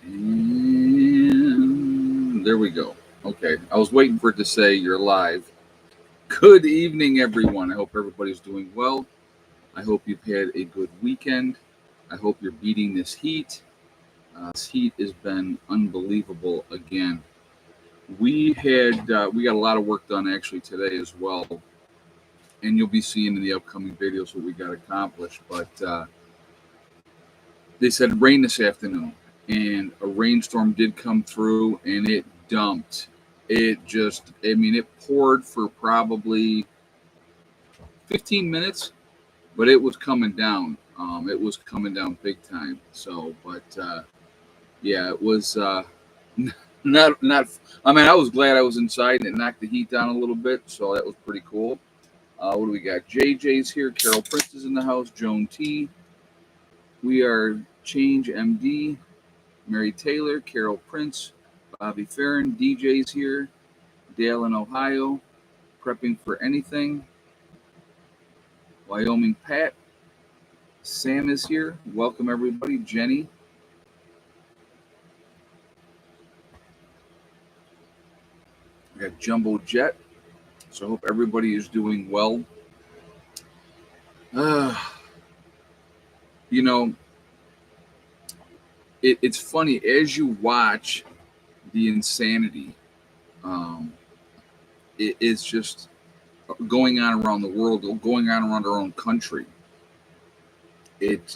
And there we go. Okay. I was waiting for it to say you're live. Good evening, everyone. I hope everybody's doing well. I hope you've had a good weekend. I hope you're beating this heat. This heat has been unbelievable again. We got a lot of work done actually today as well, and you'll be seeing in the upcoming videos what we got accomplished. But they said rain this afternoon, and a rainstorm did come through, and it dumped. It poured for probably 15 minutes, but it was coming down. It was coming down big time. So, but yeah, it was not. I mean, I was glad I was inside and it knocked the heat down a little bit, so that was pretty cool. What do we got? JJ's here. Carol Prince is in the house. Joan T. We are Change MD. Mary Taylor. Carol Prince. Bobby Farron. DJ's here. Dale in Ohio. Prepping for anything. Wyoming Pat. Sam is here. Welcome everybody. Jenny. We got Jumbo Jet. So I hope everybody is doing well. Uh, you know, it's funny as you watch the insanity. Um, it's just going on around the world, going on around our own country. It.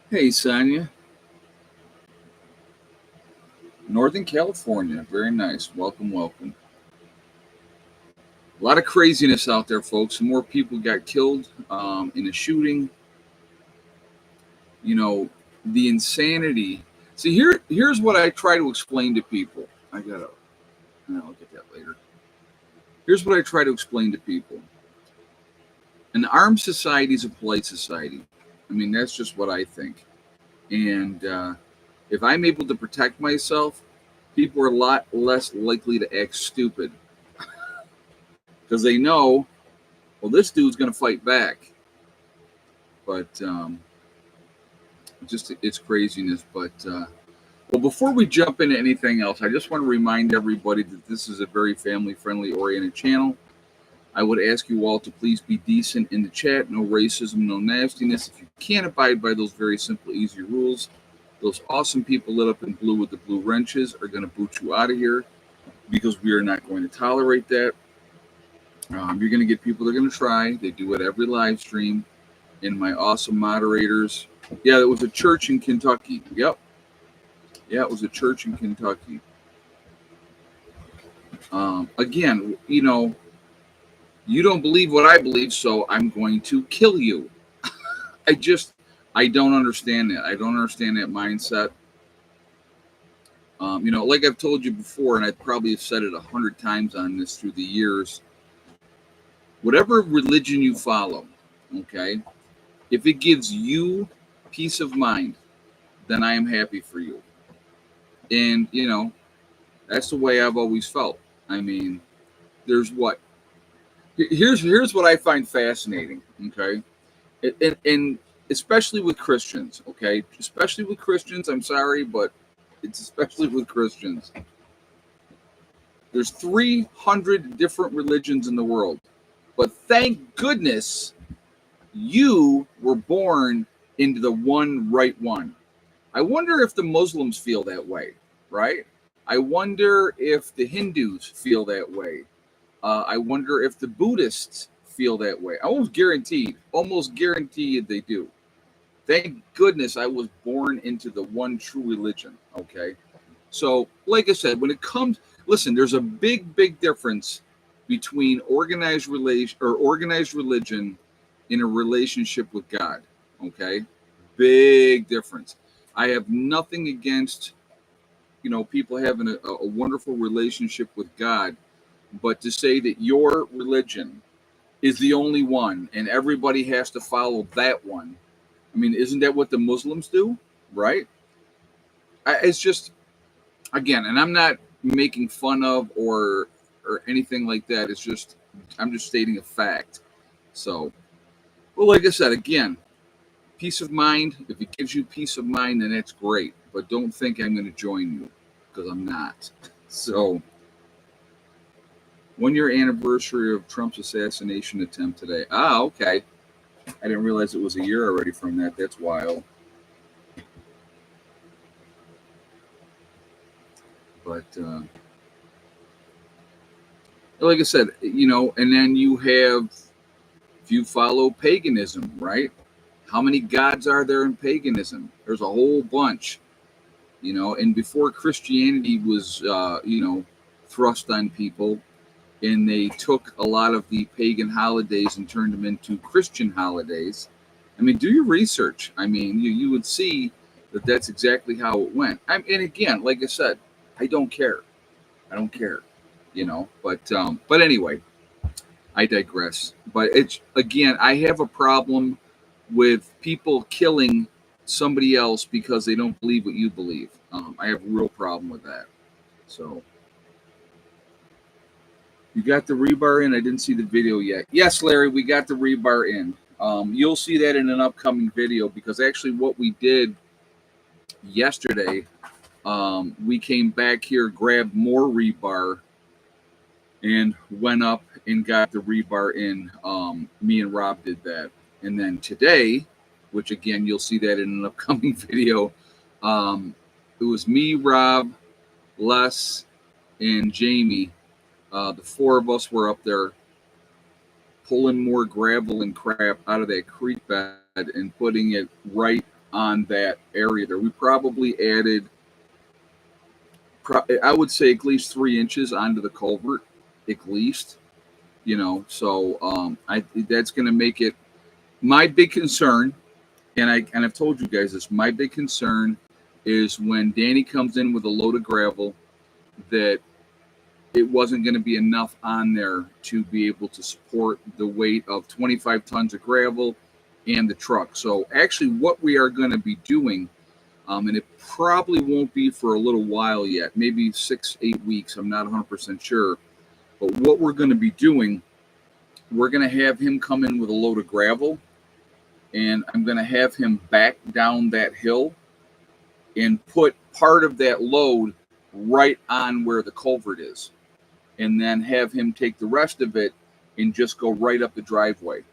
Hey, Sonia. Northern California. Very nice. Welcome, welcome. A lot of craziness out there, folks. Some more people got killed in a shooting. You know, the insanity. See, here's what I try to explain to people. I'll get that later. Here's what I try to explain to people. An armed society is a polite society. I mean, that's just what I think. And if I'm able to protect myself, people are a lot less likely to act stupid because they know, well, this dude's going to fight back. But it's craziness. But well, before we jump into anything else, I just want to remind everybody that this is a very family-friendly oriented channel. I would ask you all to please be decent in the chat. No racism, no nastiness. If you can't abide by those very simple, easy rules, those awesome people lit up in blue with the blue wrenches are going to boot you out of here because we are not going to tolerate that. You're going to get people that are going to try. They do it every live stream. And my awesome moderators. Yeah, it was a church in Kentucky. Yep. Yeah, it was a church in Kentucky. Again, you don't believe what I believe, so I'm going to kill you. I don't understand that. I don't understand that mindset. Like I've told you before, and I probably have said it 100 times on this through the years, whatever religion you follow, okay, if it gives you peace of mind, then I am happy for you. And, that's the way I've always felt. I mean, here's what I find fascinating, okay? And especially with Christians, okay? Especially with Christians, I'm sorry, but it's especially with Christians. There's 300 different religions in the world. But thank goodness you were born into the one right one. I wonder if the Muslims feel that way, right? I wonder if the Hindus feel that way. I wonder if the Buddhists feel that way. Almost guaranteed they do. Thank goodness I was born into the one true religion, okay? So, like I said, when it comes, listen, there's a big difference between organized religion in a relationship with God, okay? Big difference. I have nothing against, people having a wonderful relationship with God, but to say that your religion is the only one and everybody has to follow that one, I mean, isn't that what the Muslims do, right? It's just, again, and I'm not making fun of or anything like that. It's just, I'm just stating a fact. So, well, like I said, again, peace of mind. If it gives you peace of mind, then that's great. But don't think I'm going to join you, because I'm not. So, 1 year anniversary of Trump's assassination attempt today. Ah, okay. I didn't realize it was a year already from that. That's wild. But like I said, and then you have, if you follow paganism, right? How many gods are there in paganism? There's a whole bunch, and before Christianity was, thrust on people, and they took a lot of the pagan holidays and turned them into Christian holidays. I mean, do your research. I mean, you would see that that's exactly how it went. And again, like I said, I don't care. I don't care, But anyway, I digress. But it's, again, I have a problem with people killing somebody else because they don't believe what you believe. I have a real problem with that. So, you got the rebar in? I didn't see the video yet. Yes, Larry, we got the rebar in. You'll see that in an upcoming video, because actually what we did yesterday, we came back here, grabbed more rebar, and went up and got the rebar in. Me and Rob did that. And then today, which again, you'll see that in an upcoming video, it was me, Rob, Les, and Jamie. The four of us were up there pulling more gravel and crap out of that creek bed and putting it right on that area there. We probably added, I would say, at least 3 inches onto the culvert, at least. So that's going to make it. My big concern, and I've told you guys this, my big concern is when Danny comes in with a load of gravel, that it wasn't going to be enough on there to be able to support the weight of 25 tons of gravel and the truck. So actually what we are going to be doing, and it probably won't be for a little while yet, maybe 6-8 weeks, I'm not 100% sure, but what we're going to be doing, we're going to have him come in with a load of gravel, and I'm going to have him back down that hill and put part of that load right on where the culvert is, and then have him take the rest of it and just go right up the driveway.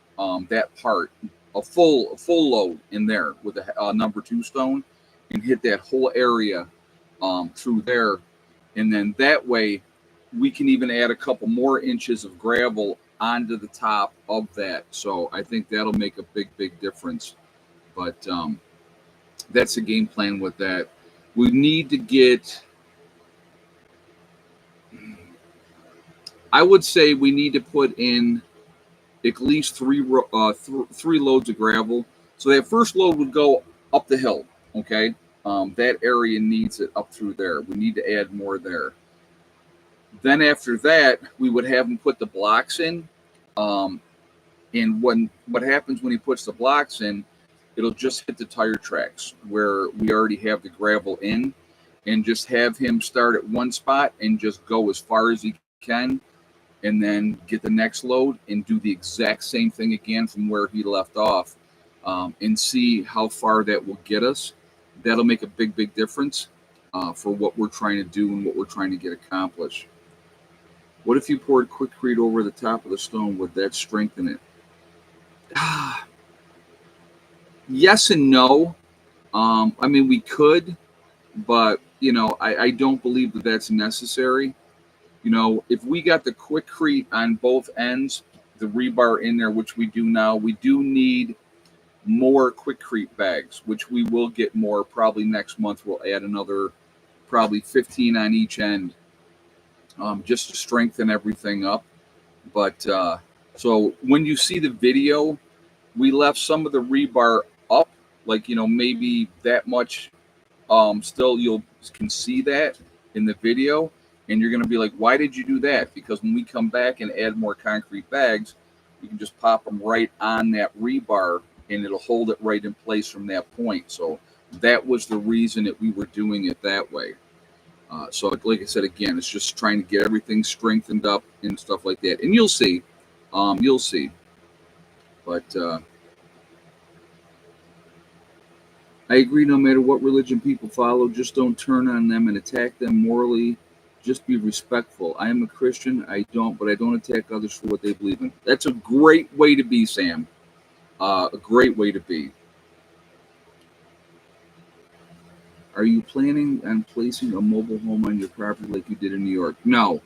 That part, a full load in there with a number 2 stone, and hit that whole area through there, and then that way we can even add a couple more inches of gravel onto the top of that. So I think that'll make a big difference. But that's the game plan with that. We need to get, I would say we need to put in at least three loads of gravel. So that first load would go up the hill, okay? That area needs it up through there. We need to add more there. Then after that, we would have him put the blocks in. And what happens when he puts the blocks in, it'll just hit the tire tracks where we already have the gravel in, and just have him start at one spot and just go as far as he can, and then get the next load and do the exact same thing again from where he left off, and see how far that will get us. That'll make a big difference for what we're trying to do and what we're trying to get accomplished. What if you poured Quikrete over the top of the stone? Would that strengthen it? Yes and no. I mean, we could, but I don't believe that that's necessary. If we got the Quikrete on both ends, the rebar in there, which we do now, we do need more Quikrete bags, which we will get more probably next month. We'll add another probably 15 on each end, just to strengthen everything up. But so when you see the video, we left some of the rebar up, like maybe that much. Still, you can see that in the video, and you're going to be like, why did you do that? Because when we come back and add more concrete bags, we can just pop them right on that rebar, and it'll hold it right in place from that point. So that was the reason that we were doing it that way. So like I said, again, it's just trying to get everything strengthened up and stuff like that. And you'll see. But I agree. No matter what religion people follow, just don't turn on them and attack them morally. Just be respectful. I am a Christian. But I don't attack others for what they believe in. That's a great way to be, Sam. A great way to be. Are you planning on placing a mobile home on your property like you did in New York? No,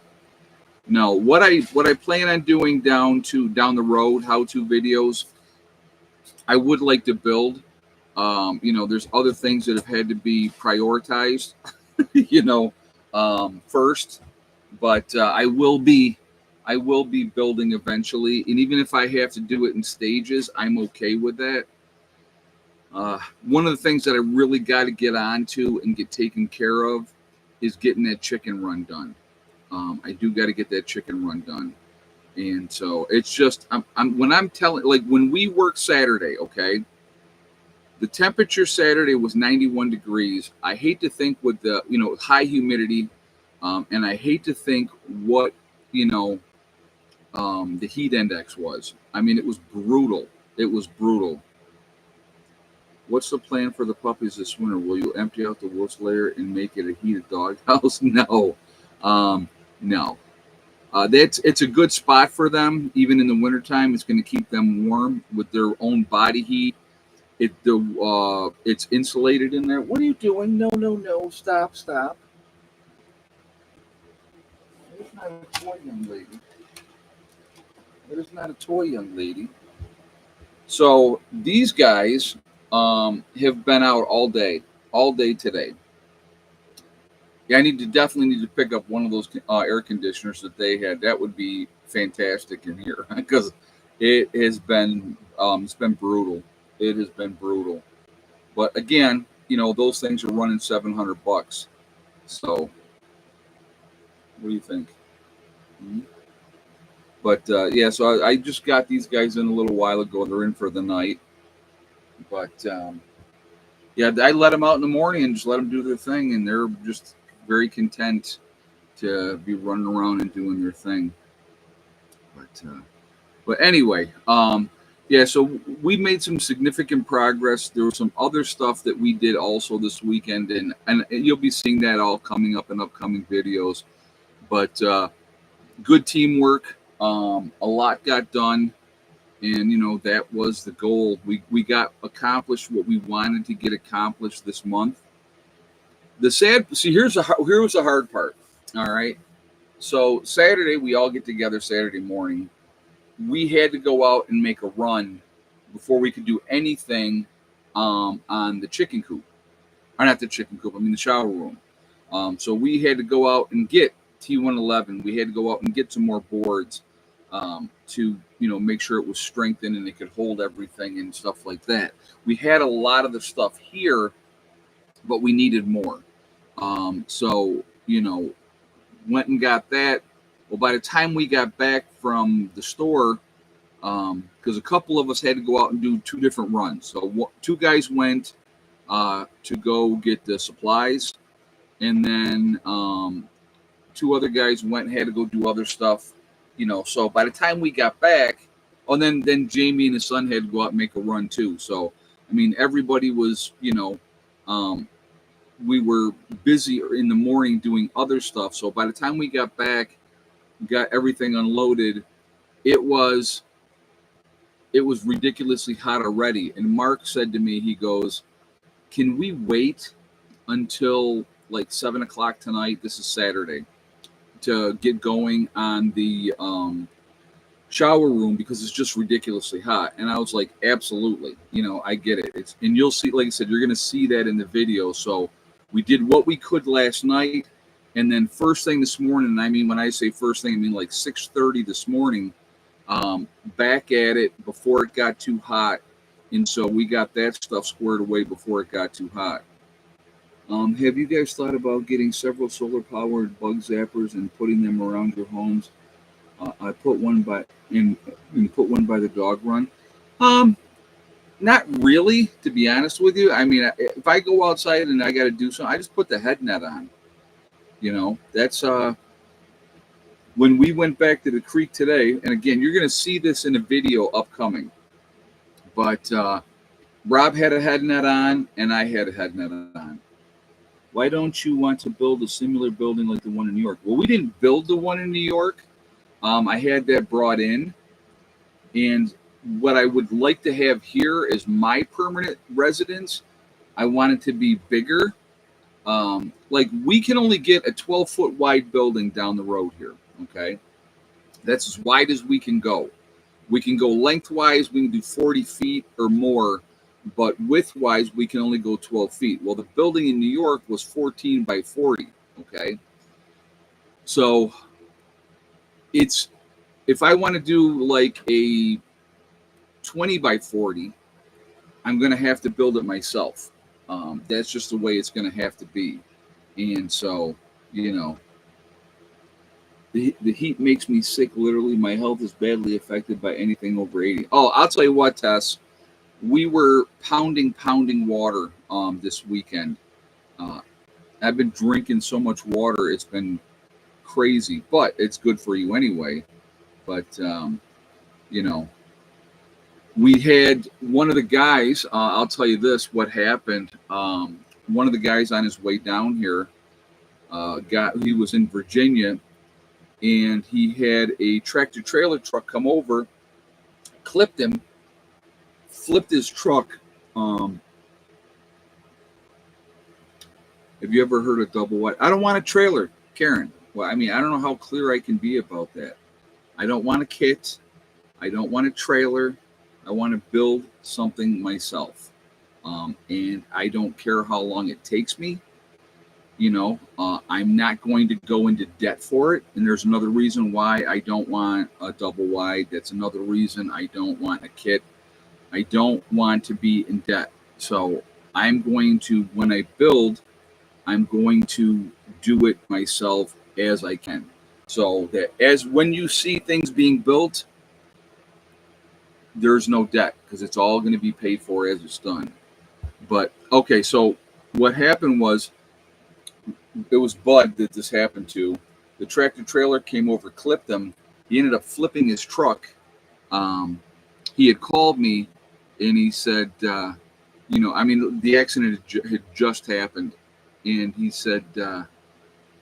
no. What I plan on doing down the road, how-to videos. I would like to build. There's other things that have had to be prioritized. you know, first, but I will be building eventually, and even if I have to do it in stages, I'm okay with that. One of the things that I really got to get onto and get taken care of is getting that chicken run done. I do got to get that chicken run done, and so it's just when I'm telling, like when we work Saturday, okay. The temperature Saturday was 91 degrees. I hate to think with the high humidity, and I hate to think what you know the heat index was. I mean, it was brutal. It was brutal. What's the plan for the puppies this winter? Will you empty out the worst layer and make it a heated doghouse? No, no. It's a good spot for them. Even in the wintertime, it's going to keep them warm with their own body heat. It's insulated in there. What are you doing? No, no, no! Stop, stop! It's not a toy, young lady. It is not a toy, young lady. So these guys have been out all day today. Yeah, definitely need to pick up one of those air conditioners that they had. That would be fantastic in here because it's been brutal. It has been brutal. But again, those things are running $700. So, what do you think? Mm-hmm. But yeah, so I just got these guys in a little while ago. They're in for the night. But yeah, I let them out in the morning and just let them do their thing, and they're just very content to be running around and doing their thing. But anyway, yeah, so we made some significant progress. There was some other stuff that we did also this weekend, and you'll be seeing that all coming up in upcoming videos. But good teamwork. A lot got done, and that was the goal. We got accomplished what we wanted to get accomplished this month. Here's the hard part. All right. So Saturday we all get together Saturday morning. We had to go out and make a run before we could do anything on the chicken coop. Or not the chicken coop, I mean the shower room. So we had to go out and get T111. We had to go out and get some more boards to make sure it was strengthened and it could hold everything and stuff like that. We had a lot of the stuff here, but we needed more. So went and got that. Well, by the time we got back from the store, because a couple of us had to go out and do two different runs. So two guys went to go get the supplies, and then two other guys went and had to go do other stuff. So by the time we got back, then Jamie and his son had to go out and make a run too. So I mean, everybody was, we were busy in the morning doing other stuff. So by the time we got back, got everything unloaded, it was ridiculously hot already. And Mark said to me, he goes, "Can we wait until like 7 o'clock tonight? This is Saturday, to get going on the shower room because it's just ridiculously hot." And I was like, absolutely, I get it. And you'll see, like I said, you're going to see that in the video. So we did what we could last night, and then first thing this morning. I mean, when I say first thing, I mean like 6:30 this morning. Back at it before it got too hot, and so we got that stuff squared away before it got too hot. Have you guys thought about getting several solar-powered bug zappers and putting them around your homes? I put one by the dog run. Not really, to be honest with you. I mean, if I go outside and I got to do something, I just put the head net on. That's when we went back to the creek today. And again, you're going to see this in a video upcoming. But Rob had a head net on, and I had a head net on. Why don't you want to build a similar building like the one in New York? Well, we didn't build the one in New York. I had that brought in, and what I would like to have here is my permanent residence. I want it to be bigger. Like we can only get a 12-foot wide building down the road here. Okay, that's as wide as we can go. We can go lengthwise. We can do 40 feet or more, but widthwise we can only go 12 feet. Well, the building in New York was 14 by 40. Okay, so it's if I want to do like a 20 by 40, I'm going to have to build it myself. That's just the way it's going to have to be. And so, you know, the heat makes me sick. Literally, my health is badly affected by anything over 80. Oh, I'll tell you what, Tess. We were pounding water this weekend. Uh, I've been drinking so much water. It's been crazy, but it's good for you anyway. But, you know, we had one of the guys, I'll tell you this, what happened. One of the guys on his way down here, he was in Virginia, and he had a tractor trailer truck come over, clipped him, flipped his truck. Have you ever heard of double wide? I don't want a trailer, Karen. Well, I mean, I don't know how clear I can be about that. I don't want a kit. I don't want a trailer. I want to build something myself. And I don't care how long it takes me. You know, I'm not going to go into debt for it. And there's another reason why I don't want a double wide. That's another reason I don't want a kit. I don't want to be in debt. So I'm going to, when I build, I'm going to do it myself as I can. So that as when you see things being built, there's no debt because it's all going to be paid for as it's done. But okay, so what happened was it was Bud that this happened to. The tractor trailer came over, clipped him. He ended up flipping his truck. He had called me and he said, you know, I mean, the accident had just happened. And he said,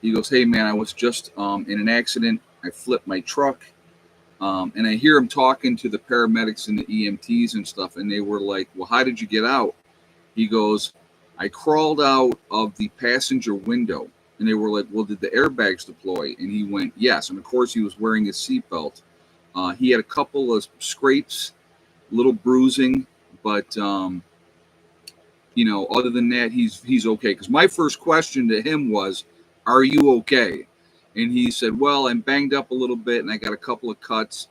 he goes, hey, man, I was just in an accident. I flipped my truck. And I hear him talking to the paramedics and the EMTs and stuff. And they were like, well, how did you get out? He goes, I crawled out of the passenger window. And they were like, well, did the airbags deploy? And he went, yes. And of course, he was wearing his seatbelt. He had a couple of scrapes, little bruising, but you know, other than that, he's okay. Because my first question to him was, are you okay? And he said, well, I'm banged up a little bit and I got a couple of cuts.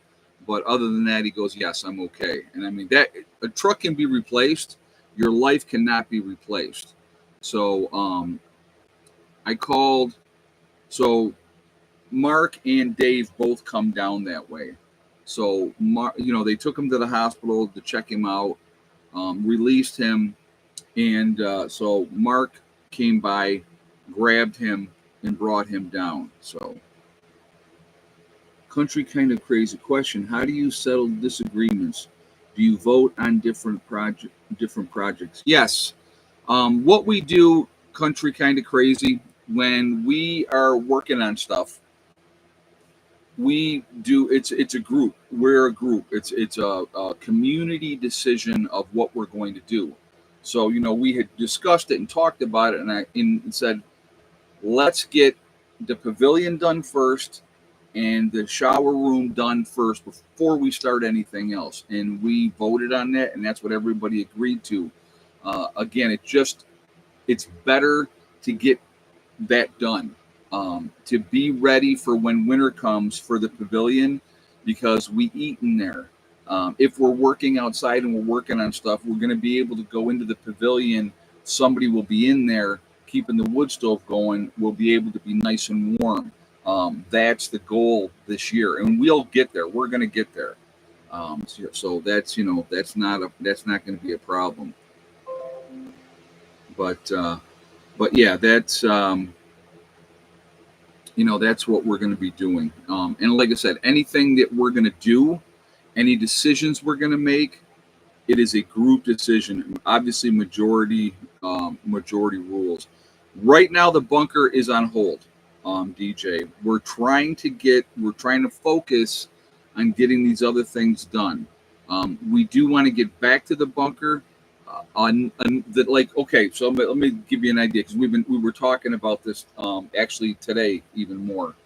But other than that, he goes, yes, I'm okay. And I mean, that a truck can be replaced. Your life cannot be replaced. So I called. So Mark and Dave both come down that way. So, you know, they took him to the hospital to check him out, released him. And so Mark came by, grabbed him, and brought him down. So, country kind of crazy question. How do you settle disagreements? Do you vote on different projects? Yes. What we do, country kind of crazy, when we are working on stuff, we do it's a group. We're a group. It's a community decision of what we're going to do. So, you know, we had discussed it and talked about it, and I said, let's get the pavilion done first and the shower room done first before we start anything else. And we voted on that, and that's what everybody agreed to. Again, it's better to get that done, to be ready for when winter comes for the pavilion, because we eat in there. If we're working outside and we're working on stuff, we're going to be able to go into the pavilion. Somebody will be in there keeping the wood stove going. We'll be able to be nice and warm. That's the goal this year, and we'll get there. We're going to get there. So that's, you know, that's not going to be a problem. But yeah, that's you know, that's what we're going to be doing. And like I said, anything that we're going to do, any decisions we're going to make, it is a group decision. Obviously, majority rules. Right now, the bunker is on hold. DJ, we're trying to focus on getting these other things done. We do want to get back to the bunker. On that, like, okay, so let me give you an idea, because we were talking about this actually today even more.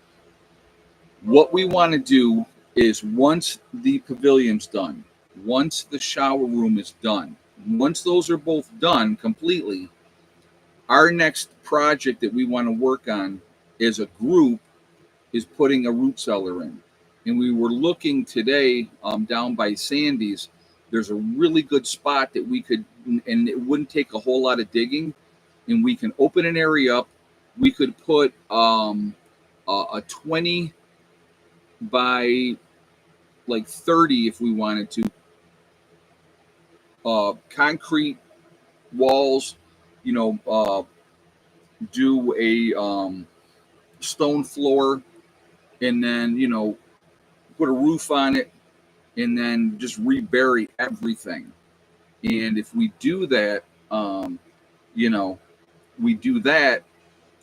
What we want to do is, once the pavilion's done, once the shower room is done, once those are both done completely, our next project that we want to work on as a group is putting a root cellar in. And we were looking today down by Sandy's. There's a really good spot that we could, and it wouldn't take a whole lot of digging, and we can open an area up. We could put a 20 by like 30, if we wanted to, concrete walls, do a stone floor, and then put a roof on it, and then just rebury everything. And if we do that,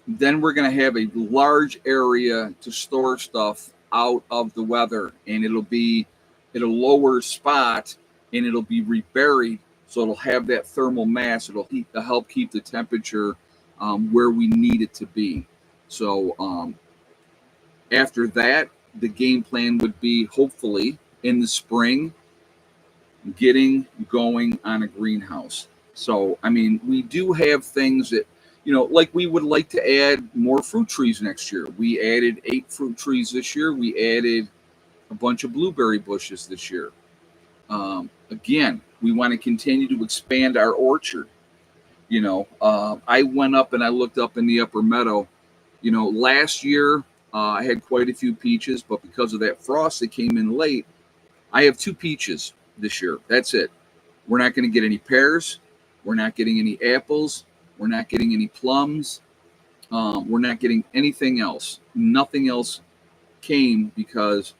then we're going to have a large area to store stuff out of the weather, and it'll be at a lower spot, and it'll be reburied, so it'll have that thermal mass. It'll help keep the temperature where we need it to be. So after that, the game plan would be, hopefully in the spring, getting going on a greenhouse. So, I mean, we do have things that, like, we would like to add more fruit trees next year. We added 8 fruit trees this year. We added a bunch of blueberry bushes this year. Again, we want to continue to expand our orchard. I went up and I looked up in the upper meadow. Last year I had quite a few peaches, but because of that frost that came in late, I have 2 peaches this year. That's it. We're not going to get any pears. We're not getting any apples. We're not getting any plums. We're not getting anything else. Nothing else came, because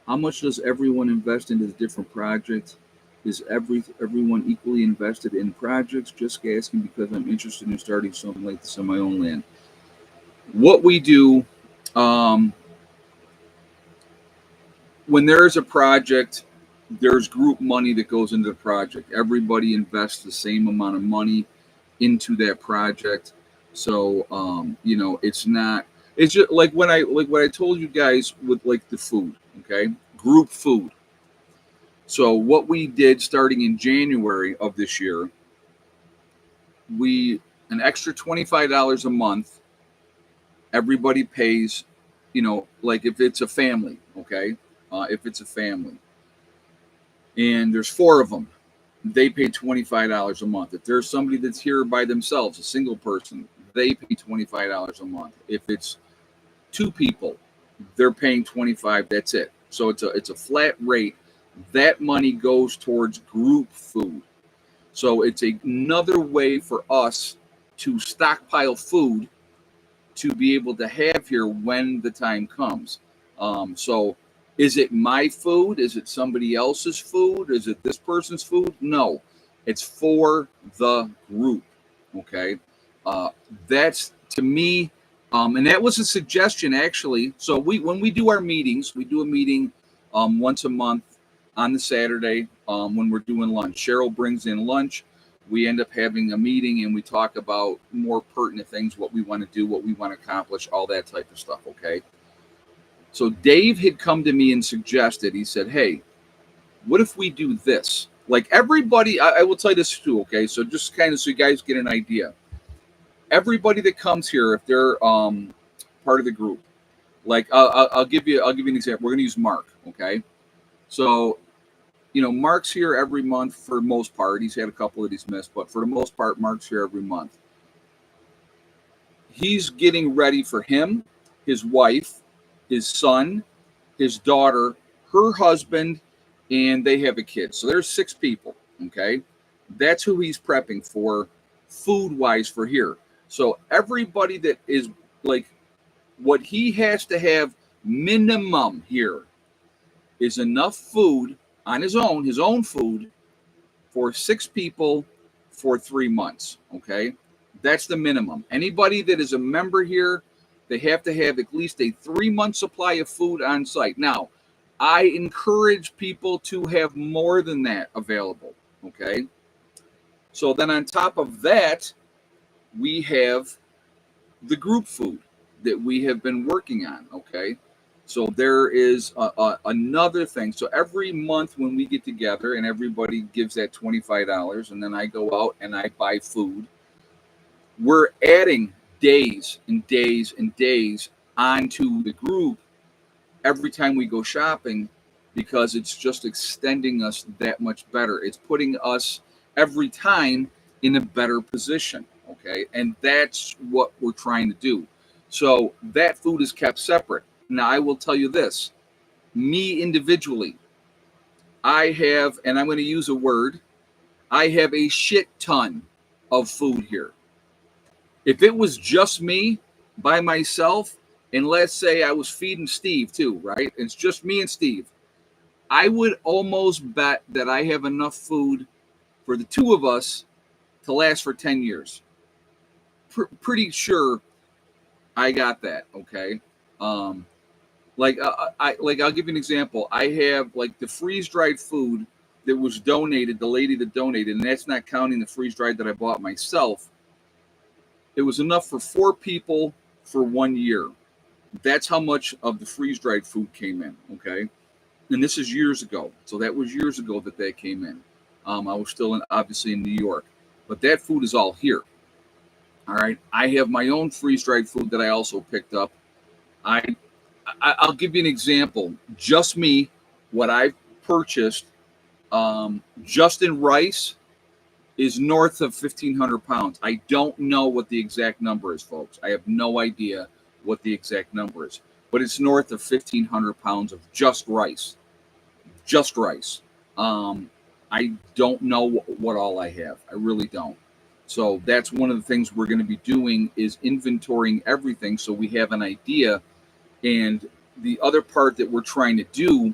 how much does everyone invest into the different projects? Is everyone equally invested in projects? Just asking, because I'm interested in starting something like this on my own land. What we do, when there is a project, there's group money that goes into the project. Everybody invests the same amount of money into that project. So it's just like what I told you guys with, like, the food, okay? Group food. So what we did starting in January of this year, an extra $25 a month, everybody pays, like, if it's a family, okay? If it's a family, and there's 4 of them, they pay $25 a month. If there's somebody that's here by themselves, a single person, they pay $25 a month. If it's 2 people, they're paying $25. That's it. So it's a flat rate. That money goes towards group food. So it's another way for us to stockpile food to be able to have here when the time comes. So is it my food? Is it somebody else's food? Is it this person's food? No, it's for the group. Okay. That's, to me, and that was a suggestion, actually. So when we do our meetings, we do a meeting once a month on the Saturday when we're doing lunch. Cheryl brings in lunch. We end up having a meeting, and we talk about more pertinent things, what we want to do, what we want to accomplish, all that type of stuff, okay? So Dave had come to me and suggested, he said, hey, what if we do this? Like, everybody, I will tell you this too, okay? So just kind of so you guys get an idea. Everybody that comes here, if they're part of the group, like, I'll give you an example. We're going to use Mark, okay? So, Mark's here every month for the most part. He's had a couple that he's missed, but for the most part, Mark's here every month. He's getting ready for him, his wife, his son, his daughter, her husband, and they have a kid. So there's 6 people, okay? That's who he's prepping for food-wise for here. So everybody that is, like, what he has to have minimum here is enough food on his own food, for 6 people for 3 months. Okay, that's the minimum. Anybody that is a member here, they have to have at least a 3-month supply of food on site. Now, I encourage people to have more than that available. Okay, so then on top of that, we have the group food that we have been working on. Okay, so there is another thing. So every month when we get together and everybody gives that $25, and then I go out and I buy food, we're adding days and days and days onto the group every time we go shopping, because it's just extending us that much better. It's putting us every time in a better position. Okay, and that's what we're trying to do. So that food is kept separate. Now, I will tell you this, me individually, I have, and I'm going to use a word, I have a shit ton of food here. If it was just me by myself, and let's say I was feeding Steve too, right? It's just me and Steve, I would almost bet that I have enough food for the two of us to last for 10 years. Pretty sure I got that. Okay. I'll give you an example. I have like the freeze dried food that was donated, the lady that donated, and that's not counting the freeze dried that I bought myself. It was enough for 4 people for 1 year. That's how much of the freeze dried food came in. Okay. And this is years ago. So that was years ago that came in. I was still obviously in New York, but that food is all here. All right. I have my own freeze dried food that I also picked up. I'll give you an example. Just me, what I've purchased, just in rice, is north of 1,500 pounds. I don't know what the exact number is, folks. I have no idea what the exact number is, but it's north of 1,500 pounds of just rice. Just rice. I don't know what all I have. I really don't. So that's one of the things we're going to be doing, is inventorying everything so we have an idea. And the other part that we're trying to do,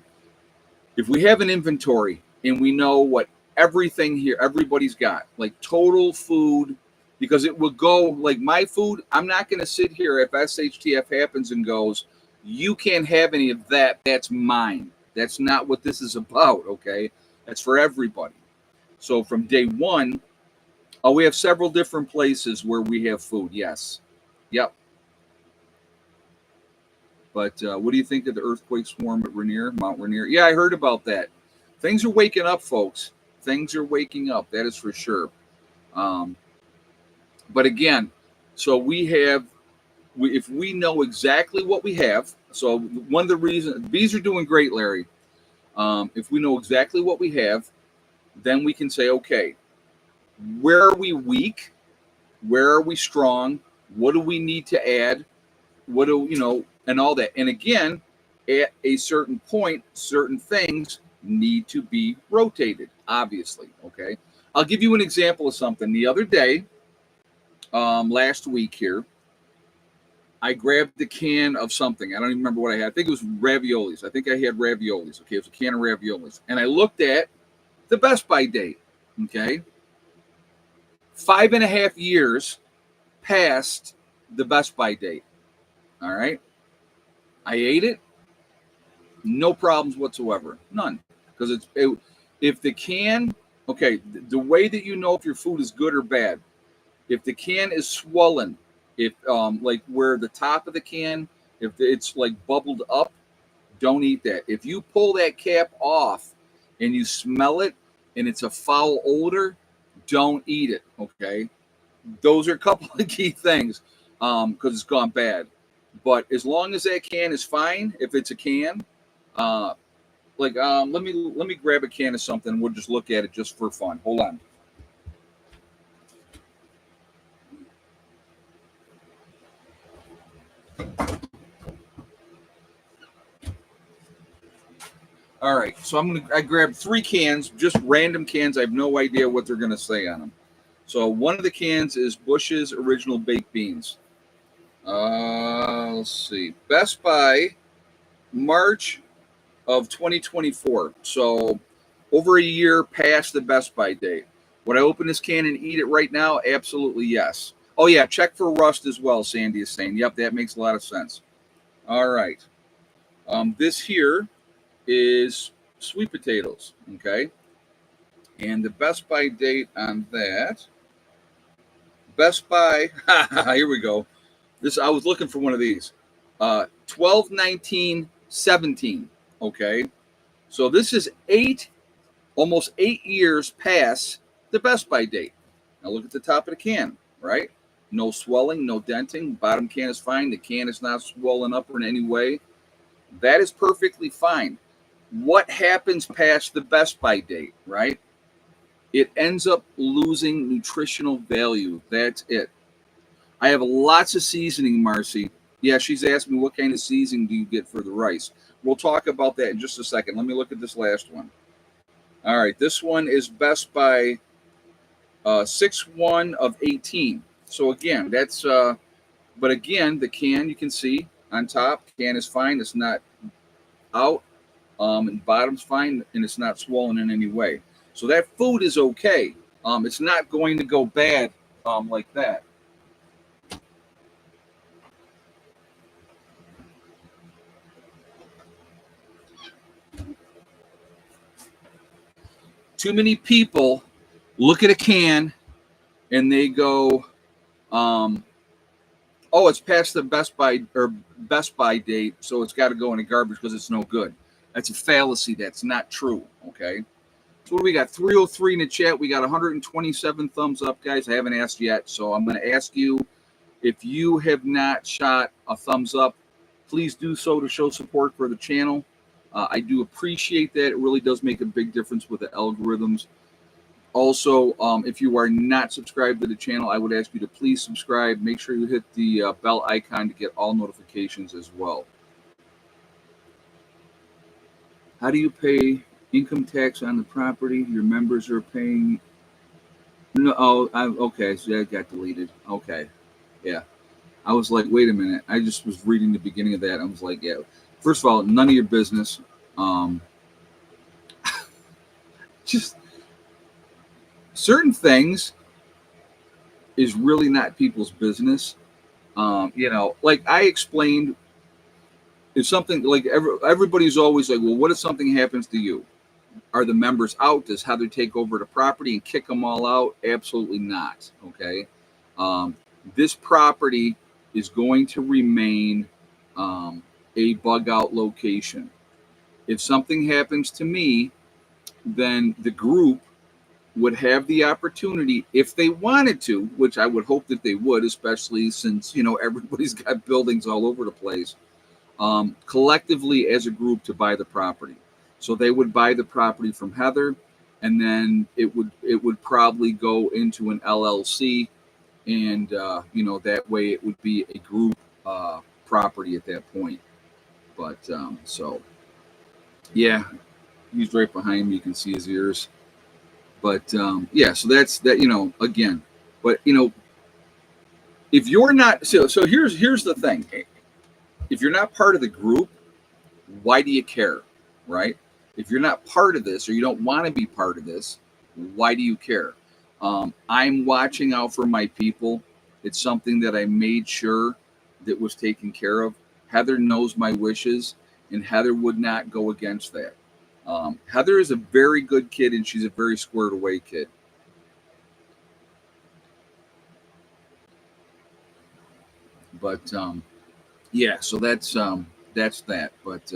if we have an inventory and we know what everything here, everybody's got, like total food, because it will go like my food. I'm not going to sit here if SHTF happens and goes, you can't have any of that. That's mine. That's not what this is about. Okay. That's for everybody. So from day one, we have several different places where we have food. Yes. Yep. But what do you think of the earthquake swarm at Mount Rainier? Yeah, I heard about that. Things are waking up, folks. Things are waking up. That is for sure. But again, so if we know exactly what we have, so one of the reasons, bees are doing great, Larry. If we know exactly what we have, then we can say, okay, where are we weak? Where are we strong? What do we need to add? What do and all that. And again, at a certain point, certain things need to be rotated, obviously. Okay. I'll give you an example of something. The other day, last week here, I grabbed the can of something. I don't even remember what I had. I think it was raviolis. I think I had raviolis. Okay. It was a can of raviolis. And I looked at the Best By date. Okay. 5.5 years past the Best By date. All right. I ate it. No problems whatsoever. None. Because if the can, okay, the way that you know if your food is good or bad, if the can is swollen, if like where the top of the can, if it's like bubbled up, don't eat that. If you pull that cap off and you smell it and it's a foul odor, don't eat it. Okay. Those are a couple of key things because it's gone bad. But as long as that can is fine, if it's a can, let me grab a can of something. We'll just look at it just for fun. Hold on. All right, so I grabbed 3 cans, just random cans. I have no idea what they're gonna say on them. So one of the cans is Bush's Original Baked Beans. Let's see, Best By, March of 2024. So over a year past the best by date. Would I open this can and eat it right now? Absolutely yes. Oh yeah, check for rust as well, Sandy is saying. Yep, that makes a lot of sense. All right. This here is sweet potatoes, okay? And the best by date on that, Best Buy, here we go. This I was looking for one of these. 12/19/17, okay? So this is almost 8 years past the Best Buy date. Now look at the top of the can, right? No swelling, no denting. Bottom can is fine. The can is not swollen up in any way. That is perfectly fine. What happens past the Best Buy date, right? It ends up losing nutritional value. That's it. I have lots of seasoning, Marcy. Yeah, she's asked me what kind of seasoning do you get for the rice. We'll talk about that in just a second. Let me look at this last one. All right, this one is Best Buy 6/1/18. So again, that's but again, the can you can see on top, can is fine. It's not out, and bottom's fine, and it's not swollen in any way. So that food is okay. It's not going to go bad like that. Too many people look at a can and they go, "Oh, it's past the Best Buy date, so it's got to go in the garbage because it's no good." That's a fallacy. That's not true. Okay. So what do we got? 303 in the chat. We got 127 thumbs up, guys. I haven't asked yet, so I'm going to ask you if you have not shot a thumbs up, please do so to show support for the channel. I do appreciate that. It really does make a big difference with the algorithms. Also, if you are not subscribed to the channel, I would ask you to please subscribe. Make sure you hit the bell icon to get all notifications as well. How do you pay income tax on the property your members are paying? No, okay, so that got deleted. Okay, yeah. I was like, wait a minute. I just was reading the beginning of that. I was like, yeah. First of all, none of your business. Just certain things is really not people's business. Like I explained, if something like everybody's always like, well, what if something happens to you? Are the members out? Does Heather take over the property and kick them all out? Absolutely not. Okay. This property is going to remain a bug out location. If something happens to me, then the group would have the opportunity, if they wanted to, which I would hope that they would, especially since everybody's got buildings all over the place, collectively as a group to buy the property. So they would buy the property from Heather, and then it would probably go into an LLC, and that way it would be a group property at that point. But so yeah, he's right behind me. You can see his ears. But yeah, so that's that. Again, but if you're not so here's the thing. If you're not part of the group, why do you care, right? If you're not part of this or you don't want to be part of this, why do you care? I'm watching out for my people. It's something that I made sure that was taken care of. Heather knows my wishes, and Heather would not go against that. Heather is a very good kid, and she's a very squared away kid. But yeah, so that's that. But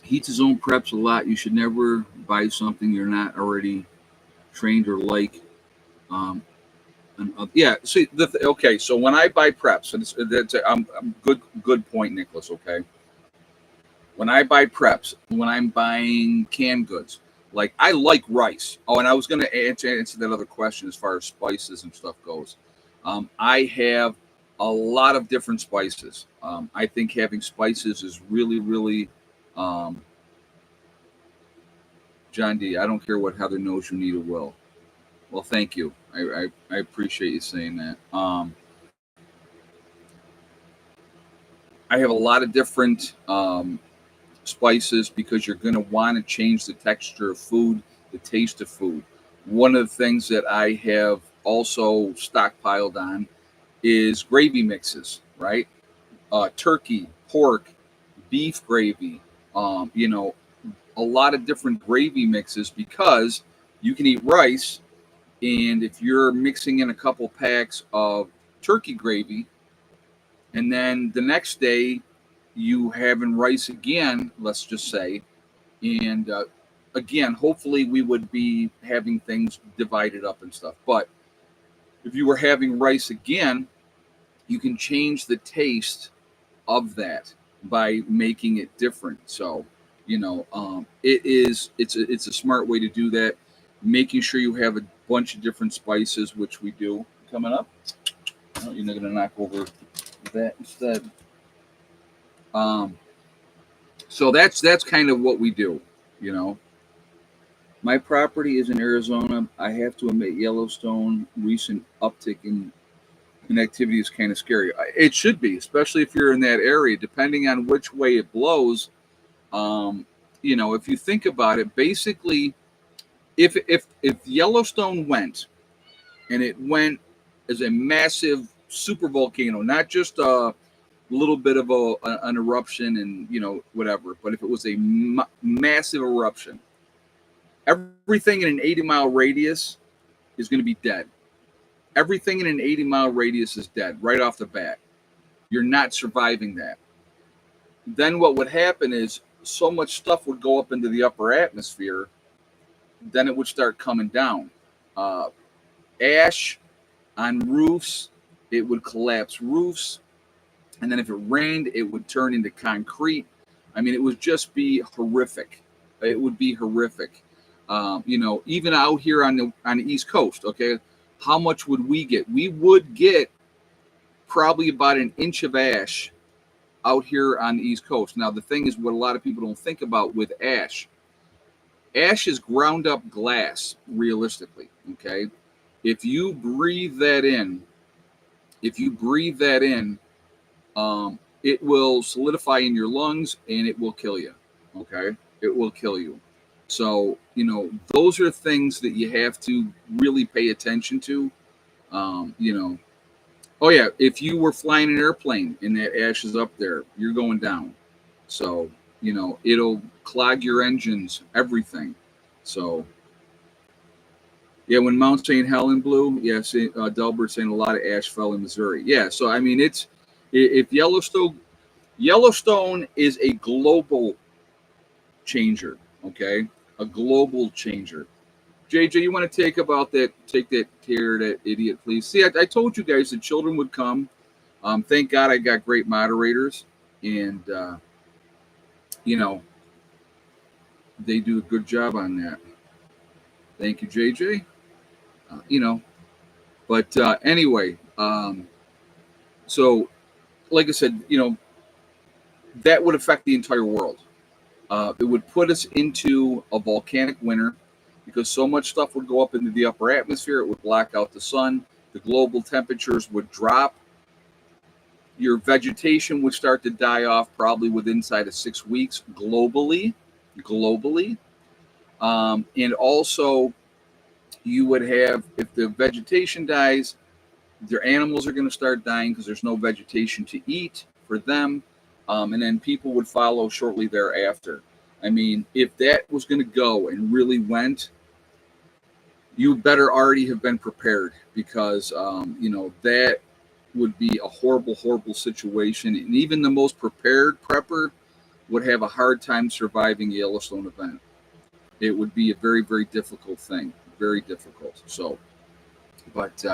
heats his own preps a lot. You should never buy something you're not already trained or like. Yeah. See, okay. So when I buy preps, and that's I'm good point, Nicholas. Okay. When I buy preps, when I'm buying canned goods, like I like rice. Oh, and I was going to answer that other question as far as spices and stuff goes. I have a lot of different spices. I think having spices is really, really. John D. I don't care what Heather knows you need a will. Well, thank you. I appreciate you saying that. I have a lot of different spices because you're going to want to change the texture of food, the taste of food. One of the things that I have also stockpiled on is gravy mixes, right? Turkey, pork, beef gravy, you know, a lot of different gravy mixes because you can eat rice. And if you're mixing in a couple packs of turkey gravy, and then the next day you having rice again, let's just say, and again, hopefully we would be having things divided up and stuff. But if you were having rice again, you can change the taste of that by making it different. So, you know, it's a smart way to do that. Making sure you have a bunch of different spices, which we do. Coming up, oh, you're not going to knock over that instead. Um, so that's kind of what we do. You know, my property is in Arizona. I have to admit, Yellowstone recent uptick in activity is kind of scary. It should be, especially if you're in that area. Depending on which way it blows, um, you know, if you think about it, basically, if Yellowstone went and it went as a massive super volcano, not just a little bit of an eruption and you know whatever, but if it was a massive eruption, everything in an 80-mile radius is going to be dead. Everything in an 80-mile radius is dead right off the bat. You're not surviving that. Then what would happen is so much stuff would go up into the upper atmosphere, then it would start coming down. Uh, Ash on roofs, it would collapse roofs. And then if it rained, it would turn into concrete. I mean, it would just be horrific. It would be horrific. You know, even out here on the East Coast, okay, how much would we get? We would get probably about an inch of ash out here on the East Coast. Now, the thing is, what a lot of people don't think about with ash, ash is ground up glass, realistically, okay? If you breathe that in, if you breathe that in, it will solidify in your lungs and it will kill you, okay? It will kill you. So, you know, those are things that you have to really pay attention to. You know, oh yeah, if you were flying an airplane and that ash is up there, you're going down. So, you know, it'll clog your engines, everything. So, yeah, when Mount St. Helen blew, yes, Delbert saying a lot of ash fell in Missouri. Yeah, so I mean, it's if Yellowstone is a global changer, okay, a global changer. JJ, you want to take that care of that idiot, please? See, I told you guys the children would come. Thank God I got great moderators, and you know they do a good job on that. Thank you, JJ. You know, but anyway, so like I said, you know that would affect the entire world. It would put us into a volcanic winter because so much stuff would go up into the upper atmosphere. It would block out the sun. The global temperatures would drop. Your vegetation would start to die off probably within inside of 6 weeks globally. And also, you would have, if the vegetation dies, their animals are going to start dying because there's no vegetation to eat for them. And then people would follow shortly thereafter. I mean, if that was going to go and really went, you better already have been prepared because, you know, that would be a horrible, horrible situation. And even the most prepared prepper would have a hard time surviving a Yellowstone event. It would be a very, very difficult thing. Very difficult. So, but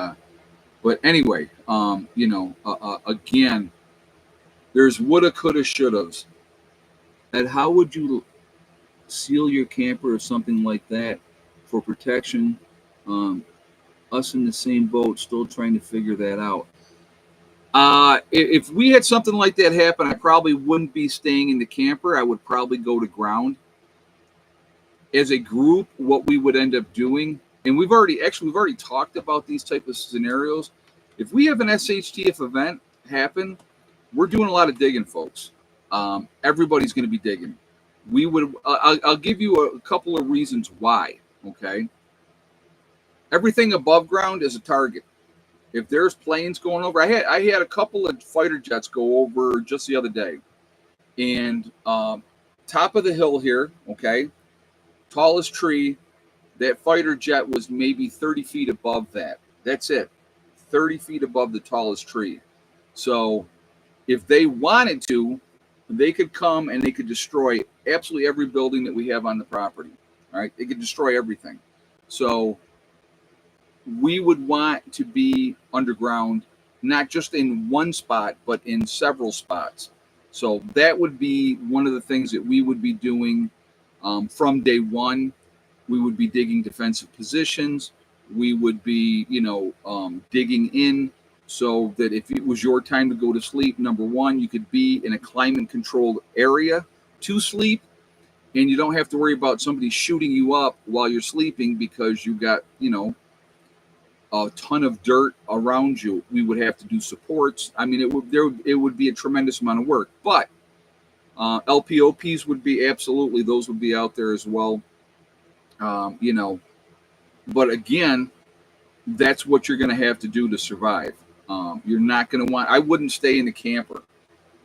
anyway, you know, again, there's woulda, coulda, shouldas. And how would you seal your camper or something like that for protection? Us in the same boat, still trying to figure that out. If we had something like that happen, I probably wouldn't be staying in the camper. I would probably go to ground. As a group, what we would end up doing, and we've already talked about these type of scenarios. If we have an SHTF event happen, we're doing a lot of digging, folks. Everybody's going to be digging. we would. I'll give you a couple of reasons why. Okay, everything above ground is a target. If there's planes going over, I had a couple of fighter jets go over just the other day, and top of the hill here. Okay, tallest tree. That fighter jet was maybe 30 feet above that. That's it, 30 feet above the tallest tree. So if they wanted to, they could come and they could destroy absolutely every building that we have on the property. All right, they could destroy everything. So we would want to be underground, not just in one spot, but in several spots. So that would be one of the things that we would be doing from day one. We would be digging defensive positions. We would be, digging in so that if it was your time to go to sleep, number one, you could be in a climate controlled area to sleep, and you don't have to worry about somebody shooting you up while you're sleeping because you got, a ton of dirt around you. We would have to do supports. I mean, it would be a tremendous amount of work, but LPOPs would be absolutely, those would be out there as well. But again, that's what you're going to have to do to survive. You're not going to I wouldn't stay in a camper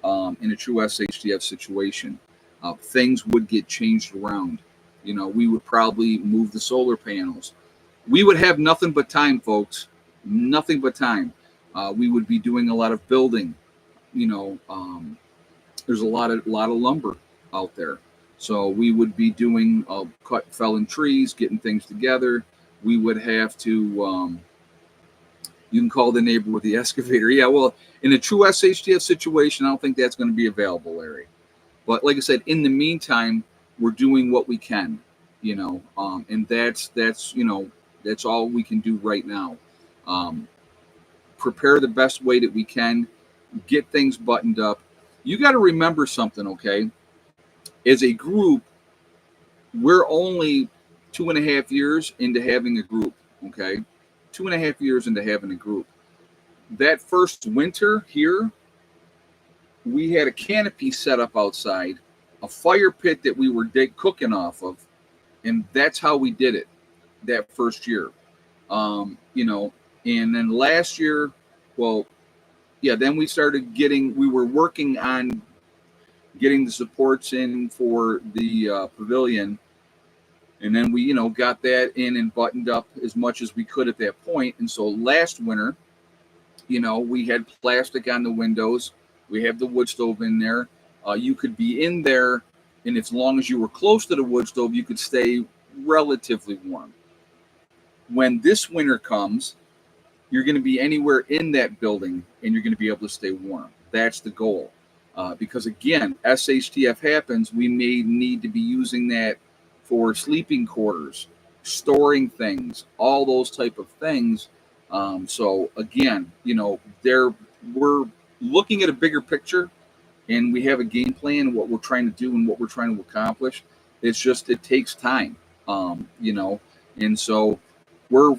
in a true SHTF situation. Things would get changed around. We would probably move the solar panels. We would have nothing but time, folks. Nothing but time. We would be doing a lot of building. There's a lot of lumber out there. So we would be doing felling trees, getting things together. We would have to, you can call the neighbor with the excavator. Yeah, well, in a true SHTF situation, I don't think that's going to be available, Larry. But like I said, in the meantime, we're doing what we can, and that's all we can do right now. Prepare the best way that we can, get things buttoned up. You got to remember something, okay? As a group, we're only 2.5 years into having a group, okay? 2.5 years into having a group. That first winter here, we had a canopy set up outside, a fire pit that we were cooking off of, and that's how we did it that first year. And then last year, then we were working on getting the supports in for the pavilion. And then we, got that in and buttoned up as much as we could at that point. And so last winter, we had plastic on the windows. We have the wood stove in there. You could be in there, and as long as you were close to the wood stove, you could stay relatively warm. When this winter comes, you're going to be anywhere in that building, and you're going to be able to stay warm. That's the goal. Because again, SHTF happens, we may need to be using that for sleeping quarters, storing things, all those type of things. So again, we're looking at a bigger picture, and we have a game plan, what we're trying to do and what we're trying to accomplish. It's just, it takes time, and so we're,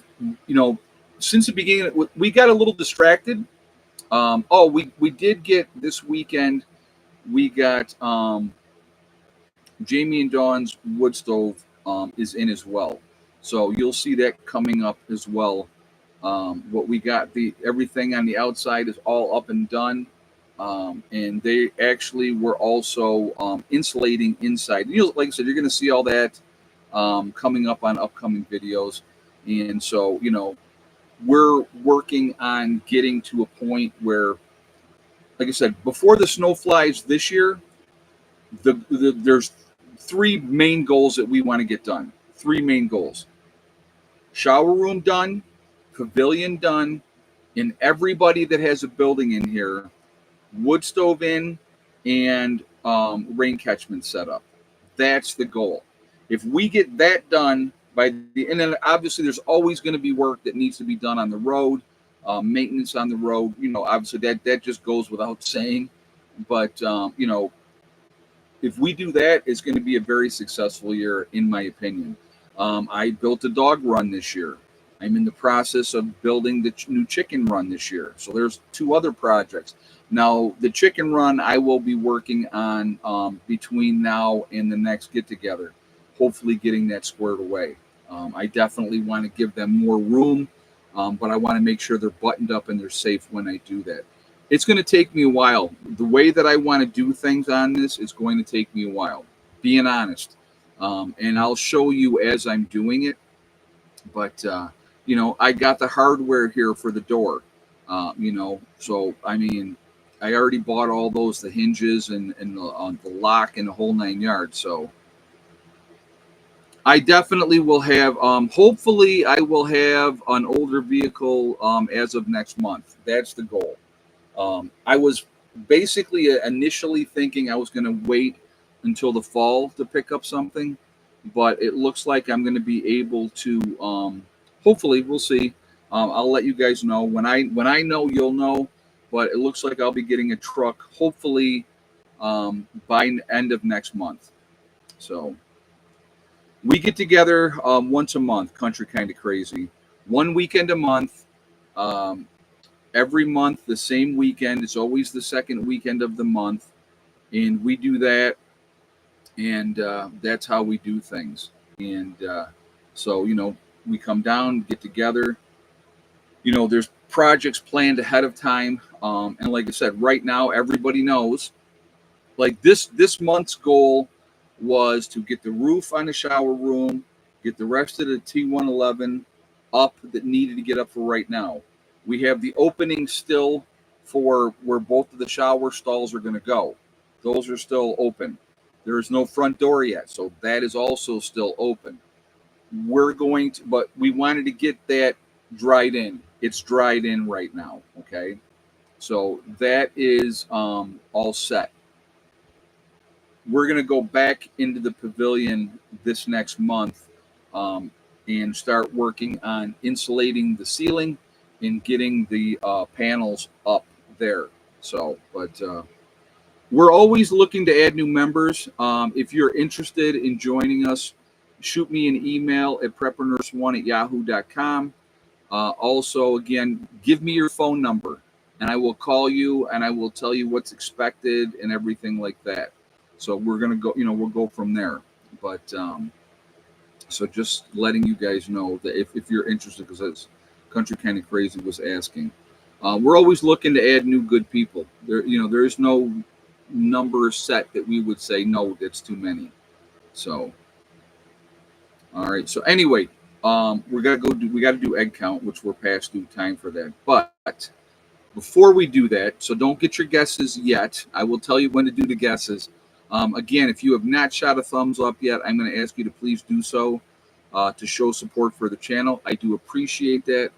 since the beginning, we got a little distracted. We did get this weekend, we got Jamie and Dawn's wood stove is in as well. So you'll see that coming up as well. What we got, everything on the outside is all up and done. And they actually were also insulating inside. Like I said, you're going to see all that coming up on upcoming videos. And so, we're working on getting to a point where, like I said, before the snow flies this year, there's 3 main goals that we want to get done. 3 main goals: shower room done, pavilion done, and everybody that has a building in here, wood stove in, and rain catchment set up. That's the goal. If we get that done and then obviously there's always going to be work that needs to be done on the road, maintenance on the road. Obviously that just goes without saying. But if we do that, it's going to be a very successful year, in my opinion. I built a dog run this year. I'm in the process of building the new chicken run this year. So there's 2 other projects. Now, the chicken run I will be working on between now and the next get together, hopefully getting that squared away. I definitely want to give them more room, but I want to make sure they're buttoned up and they're safe when I do that. It's going to take me a while. The way that I want to do things on this is going to take me a while, being honest. And I'll show you as I'm doing it. But, I got the hardware here for the door, so I mean, I already bought all those, the hinges and the lock and the whole 9 yards. So I definitely will have, hopefully, I will have an older vehicle as of next month. That's the goal. I was basically initially thinking I was going to wait until the fall to pick up something, but it looks like I'm going to be able to. Hopefully, we'll see. I'll let you guys know when I know. You'll know, but it looks like I'll be getting a truck hopefully by end of next month. So we get together once a month. Country kind of crazy. One weekend a month. Um, every month, the same weekend. It's always the second weekend of the month, and we do that, and that's how we do things. And so, we come down, get together. There's projects planned ahead of time, and like I said, right now everybody knows. Like this month's goal was to get the roof on the shower room, get the rest of the T111 up that needed to get up for right now. We have the opening still for where both of the shower stalls are going to go. Those are still open. There is no front door yet, so that is also still open. But we wanted to get that dried in. It's dried in right now, okay? So that is all set. We're going to go back into the pavilion this next month and start working on insulating the ceiling and getting the panels up there. So, but we're always looking to add new members. If you're interested in joining us, shoot me an email at preppernurse1@yahoo.com. Also, again, give me your phone number and I will call you and I will tell you what's expected and everything like that. So we're going to go, we'll go from there. But so just letting you guys know that if you're interested, because that's Country Kind of Crazy was asking. We're always looking to add new good people. There's no number set that we would say, no, that's too many. So, all right. So anyway, we got to do egg count, which we're past due time for that. But before we do that, so don't get your guesses yet. I will tell you when to do the guesses. Again, if you have not shot a thumbs up yet, I'm going to ask you to please do so to show support for the channel. I do appreciate that.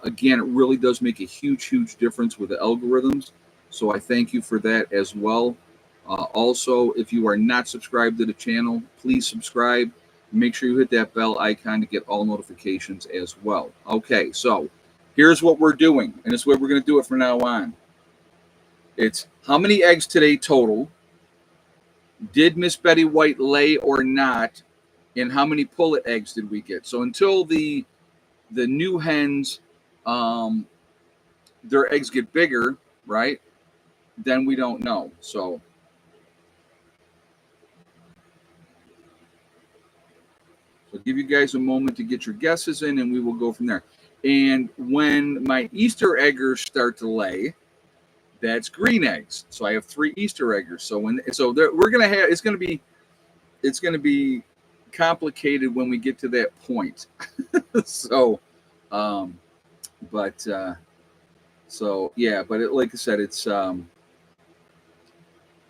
Again, it really does make a huge, huge difference with the algorithms. So I thank you for that as well. Also, if you are not subscribed to the channel, please subscribe. Make sure you hit that bell icon to get all notifications as well. Okay, so here's what we're doing, and it's the way we're going to do it from now on. It's how many eggs today total? Did Miss Betty White lay or not? And how many pullet eggs did we get? So until the new hens, their eggs get bigger, right? Then we don't know. So give you guys a moment to get your guesses in, and we will go from there. And when my Easter eggers start to lay, that's green eggs. So I have 3 Easter eggers. So we're gonna have it's gonna be complicated when we get to that point. So, but like I said, it's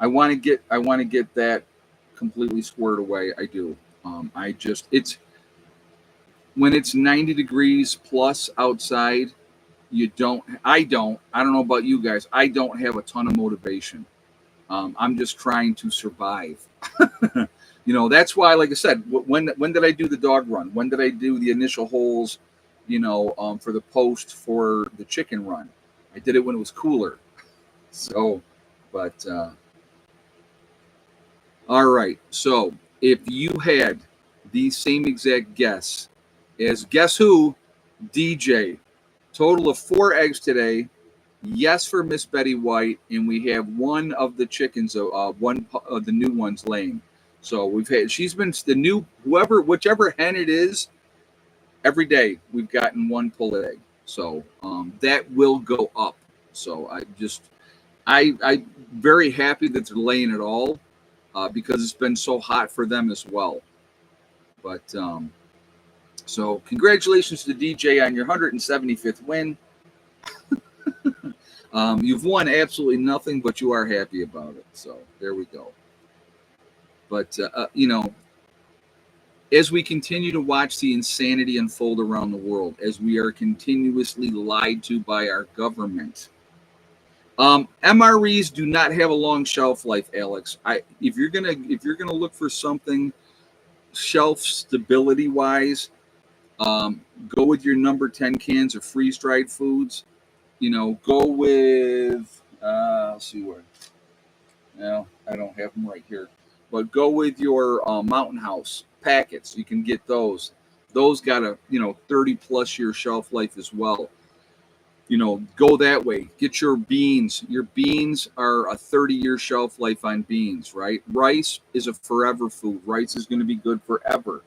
I want to get that completely squared away. I do. It's when it's 90 degrees plus outside. I don't know about you guys. I don't have a ton of motivation. I'm just trying to survive. That's why, like I said, when did I do the dog run? When did I do the initial holes, for the post for the chicken run? I did it when it was cooler. So, but, all right. So if you had the same exact guess who? DJ. Total of 4 eggs today. Yes for Miss Betty White, and we have one of the chickens, one of the new ones laying. So she's been the new, whichever hen it is, every day we've gotten one pulled egg. So that will go up. So I very happy that they're laying it all, because it's been so hot for them as well. But so congratulations to DJ on your 175th win. You've won absolutely nothing, but you are happy about it. So there we go. But as we continue to watch the insanity unfold around the world, as we are continuously lied to by our government, MREs do not have a long shelf life, Alex. If you're gonna look for something shelf stability wise, go with your number 10 cans of freeze dried foods. Go with let's see where. No, I don't have them right here, but go with your Mountain House packets. You can get those. Those got a 30+ year shelf life as well. Go that way. Get your beans. Your beans are a 30-year shelf life on beans, right? Rice is a forever food. Rice is going to be good forever.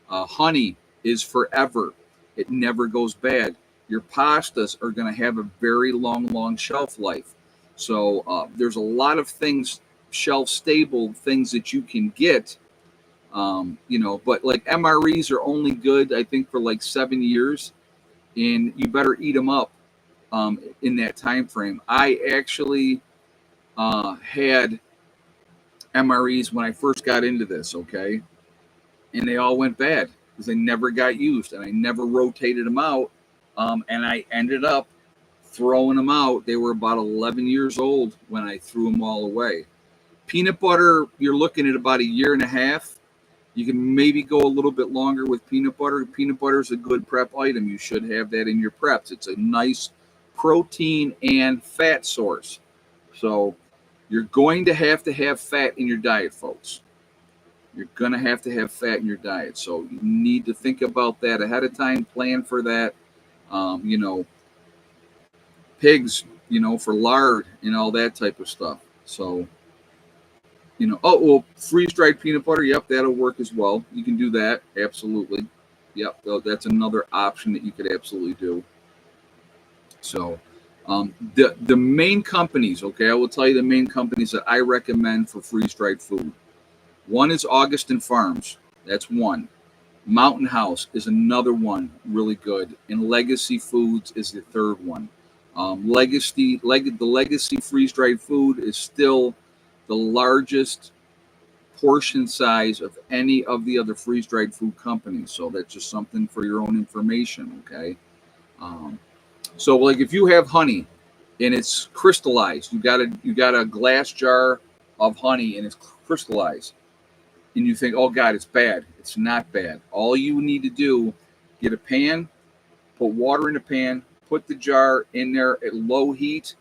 Honey is forever. It never goes bad. Your pastas are going to have a very long shelf life. So there's a lot of things, shelf stable things that you can get. But like MREs are only good, I think, for like 7 years, and you better eat them up in that time frame. I actually had MREs when I first got into this, okay, and they all went bad because they never got used, and I never rotated them out, and I ended up throwing them out. They were about 11 years old when I threw them all away. Peanut butter, you're looking at about 1.5 years. You can maybe go a little bit longer with peanut butter. Peanut butter is a good prep item. You should have that in your preps. It's a nice protein and fat source. So you're going to have fat in your diet, folks. You're going to have fat in your diet. So you need to think about that ahead of time, plan for that. Pigs, for lard and all that type of stuff. So, freeze-dried peanut butter. Yep, that'll work as well. You can do that. Absolutely. Yep, that's another option that you could absolutely do. So, the main companies, okay, I will tell you the main companies that I recommend for freeze-dried food. One is Augustin Farms. That's one. Mountain House is another one, really good. And Legacy Foods is the third one. The Legacy freeze-dried food is still the largest portion size of any of the other freeze-dried food companies. So that's just something for your own information, okay? So like if you have honey and it's crystallized, you got a glass jar of honey and it's crystallized, and you think, oh God, it's bad. It's not bad. All you need to do, get a pan, put water in a pan, put the jar in there at low heat,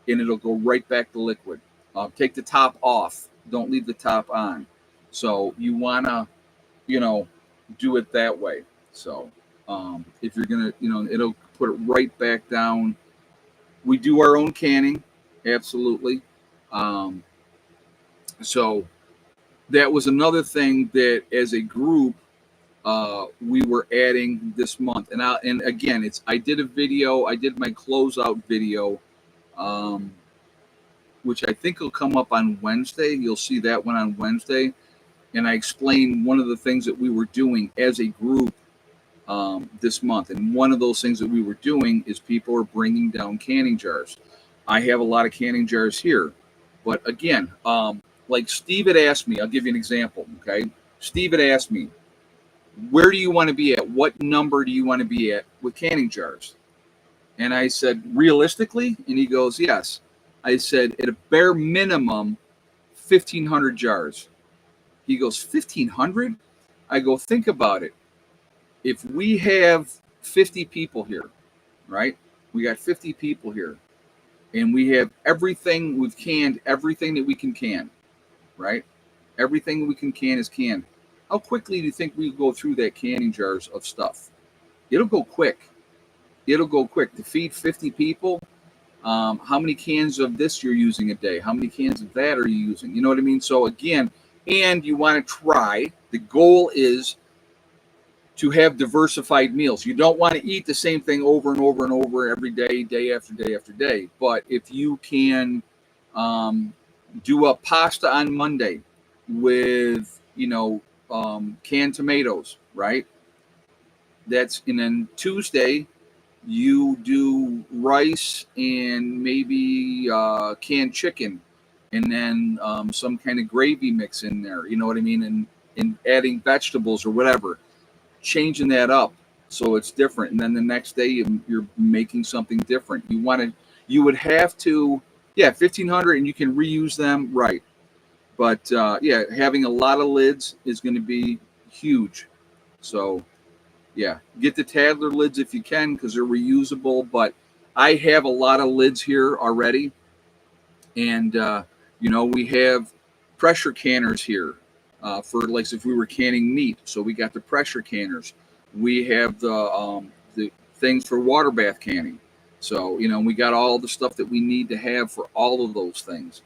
and it'll go right back to liquid. Take the top off. Don't leave the top on. So you want to, do it that way. So if you're going to, it'll put it right back down. We do our own canning. Absolutely. So that was another thing that as a group, we were adding this month. And again, I did a video. I did my closeout video, which I think will come up on Wednesday. You'll see that one on Wednesday. And I explained one of the things that we were doing as a group this month. And one of those things that we were doing is people are bringing down canning jars. I have a lot of canning jars here. But again, like Steve had asked me, I'll give you an example, okay? Steve had asked me, where do you want to be at? What number do you want to be at with canning jars? And I said, realistically? And he goes, yes. I said, at a bare minimum, 1,500 jars. He goes, 1,500? I go, think about it. If we have 50 people here, right? We got 50 people here. And we have everything, we've canned everything that we can can, right? Everything we can can is canned. How quickly do you think we go through that canning jars of stuff? It'll go quick. It'll go quick. To feed 50 people, how many cans of this you're using a day, how many cans of that are you using, you know what I mean? So again, and you want to try, the goal is to have diversified meals. You don't want to eat the same thing over and over and over every day, day after day after day. But if you can do a pasta on Monday with, canned tomatoes, right? And then Tuesday you do rice and maybe canned chicken, and then some kind of gravy mix in there. You know what I mean? And adding vegetables or whatever, changing that up so it's different. And then the next day you're making something different. You would have to, yeah, 1,500, and you can reuse them, right? But yeah, having a lot of lids is going to be huge. So yeah, get the Tadler lids if you can because they're reusable. But I have a lot of lids here already, and we have pressure canners here for like if we were canning meat. So we got the pressure canners. We have the things for water bath canning. So we got all the stuff that we need to have for all of those things.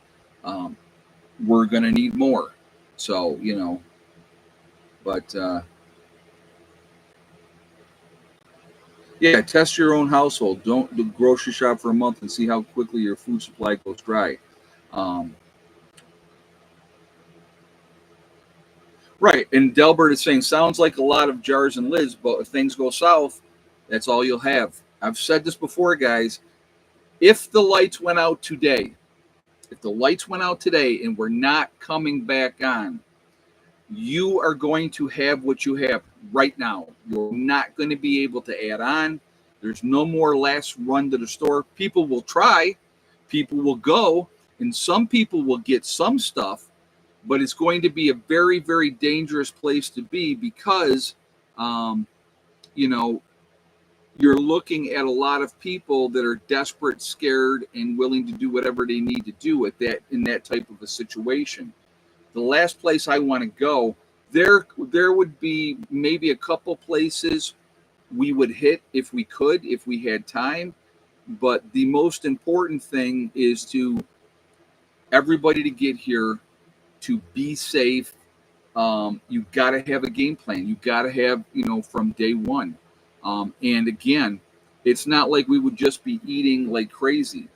We're gonna need more. So but. Yeah, test your own household. Don't do grocery shop for a month and see how quickly your food supply goes dry. Um, right, and Delbert is saying, sounds like a lot of jars and lids, but if things go south, that's all you'll have. I've said this before, guys. If the lights went out today, and we're not coming back on, you are going to have what you have right now. You're not going to be able to add on. There's no more last run to the store. People will try, people will go, and some people will get some stuff, but it's going to be a very, very dangerous place to be because, you know, you're looking at a lot of people that are desperate, scared, and willing to do whatever they need to do at that in that type of a situation. The last place I want to go, there would be maybe a couple places we would hit if we could, if we had time. But the most important thing is to everybody to get here, to be safe. You got to have a game plan. You got to have, from day one. And again, it's not like we would just be eating like crazy.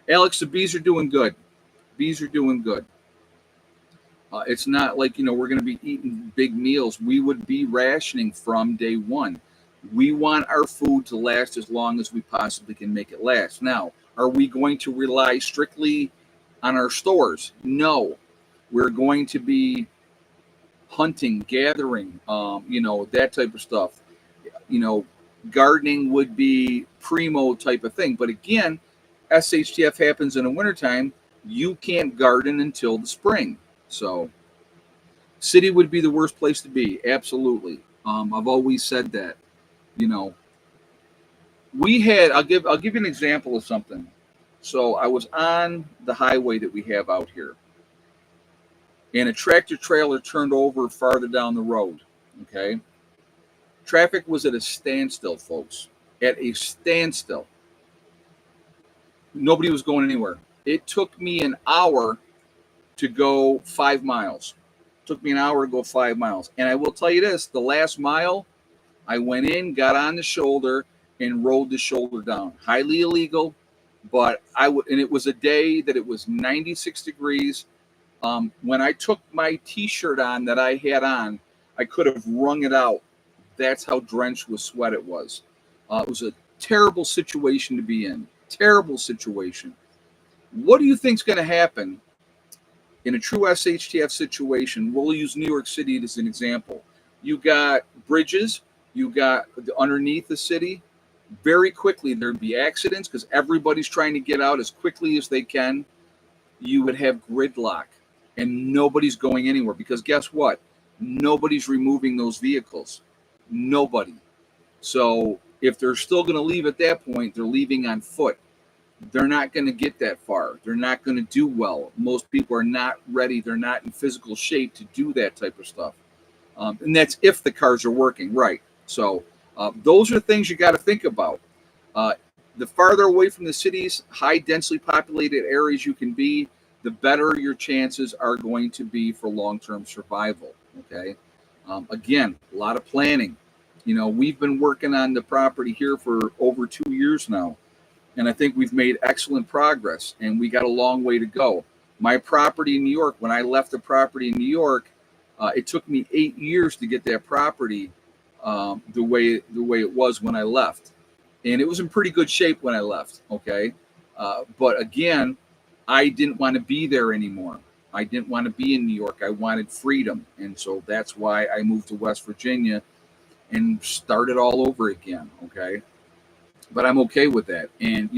Alex, the bees are doing good. Bees are doing good. It's not like, we're going to be eating big meals. We would be rationing from day one. We want our food to last as long as we possibly can make it last. Now, are we going to rely strictly on our stores? No. We're going to be hunting, gathering, that type of stuff. Gardening would be primo type of thing. But again, SHTF happens in the wintertime. You can't garden until the spring. So city would be the worst place to be. Absolutely. I've always said that. I'll give you an example of something. So I was on the highway that we have out here, and a tractor trailer turned over farther down the road. Okay. Traffic was at a standstill, folks. At a standstill. Nobody was going anywhere. It took me an hour to go 5 miles. It took me an hour to go 5 miles. And I will tell you this, the last mile, I went in, got on the shoulder, and rolled the shoulder down. Highly illegal, but and it was a day that it was 96 degrees. When I took my T-shirt on that I had on, I could have wrung it out. That's how drenched with sweat it was. It was a terrible situation to be in. Terrible situation. What do you think is going to happen in a true SHTF situation? We'll use New York City as an example. You got bridges. You got underneath the city. Very quickly, there'd be accidents because everybody's trying to get out as quickly as they can. You would have gridlock, and nobody's going anywhere because guess what? Nobody's removing those vehicles. Nobody. So if they're still going to leave at that point, they're leaving on foot. They're not going to get that far. They're not going to do well. Most people are not ready. They're not in physical shape to do that type of stuff. And that's if the cars are working, right? So those are things you got to think about. the farther away from the cities, high densely populated areas you can be, the better your chances are going to be for long-term survival. Okay. Again, a lot of planning. We've been working on the property here for over 2 years now, and I think we've made excellent progress, and we got a long way to go. My property in New York, when I left the property in New York, it took me 8 years to get that property the way it was when I left, and it was in pretty good shape when I left. Okay, but again, I didn't want to be there anymore. I didn't want to be in New York. I wanted freedom, and so that's why I moved to West Virginia and started all over again. Okay, but I'm okay with that. And